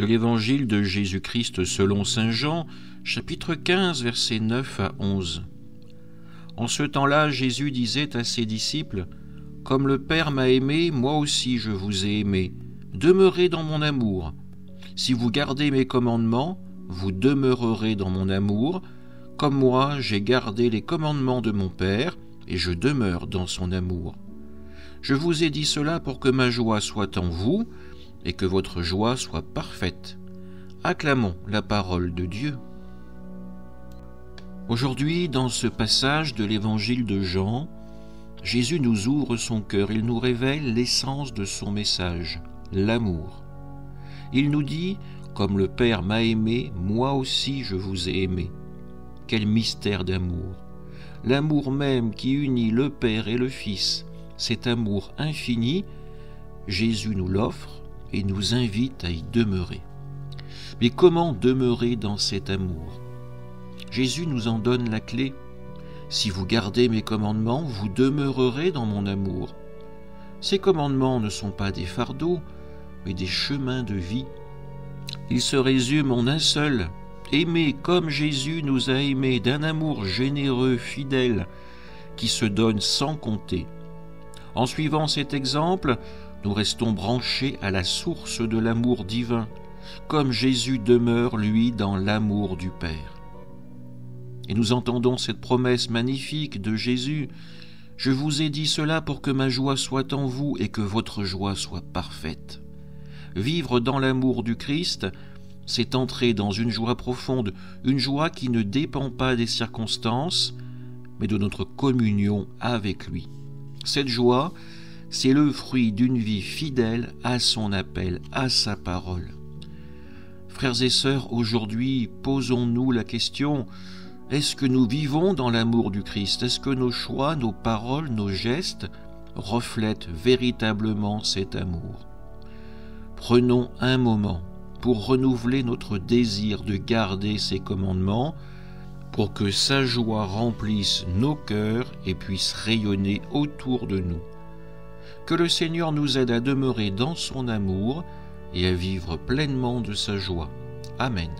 de l'Évangile de Jésus-Christ selon saint Jean, chapitre 15, versets 9 à 11. En ce temps-là, Jésus disait à ses disciples : « Comme le Père m'a aimé, moi aussi je vous ai aimé. Demeurez dans mon amour. Si vous gardez mes commandements, vous demeurerez dans mon amour, comme moi j'ai gardé les commandements de mon Père, et je demeure dans son amour. Je vous ai dit cela pour que ma joie soit en vous, et que votre joie soit parfaite. » Acclamons la parole de Dieu. Aujourd'hui, dans ce passage de l'Évangile de Jean, Jésus nous ouvre son cœur, il nous révèle l'essence de son message, l'amour. Il nous dit : « Comme le Père m'a aimé, moi aussi je vous ai aimé. » Quel mystère d'amour! L'amour même qui unit le Père et le Fils, cet amour infini, Jésus nous l'offre et nous invite à y demeurer. Mais comment demeurer dans cet amour ? Jésus nous en donne la clé. Si vous gardez mes commandements, vous demeurerez dans mon amour. Ces commandements ne sont pas des fardeaux, mais des chemins de vie. Ils se résument en un seul : aimer comme Jésus nous a aimés, d'un amour généreux, fidèle, qui se donne sans compter. En suivant cet exemple, nous restons branchés à la source de l'amour divin, comme Jésus demeure, lui, dans l'amour du Père. Et nous entendons cette promesse magnifique de Jésus : « Je vous ai dit cela pour que ma joie soit en vous et que votre joie soit parfaite. » Vivre dans l'amour du Christ, c'est entrer dans une joie profonde, une joie qui ne dépend pas des circonstances, mais de notre communion avec lui. Cette joie, c'est le fruit d'une vie fidèle à son appel, à sa parole. Frères et sœurs, aujourd'hui, posons-nous la question : est-ce que nous vivons dans l'amour du Christ ? Est-ce que nos choix, nos paroles, nos gestes reflètent véritablement cet amour ? Prenons un moment pour renouveler notre désir de garder ses commandements, pour que sa joie remplisse nos cœurs et puisse rayonner autour de nous. Que le Seigneur nous aide à demeurer dans son amour et à vivre pleinement de sa joie. Amen.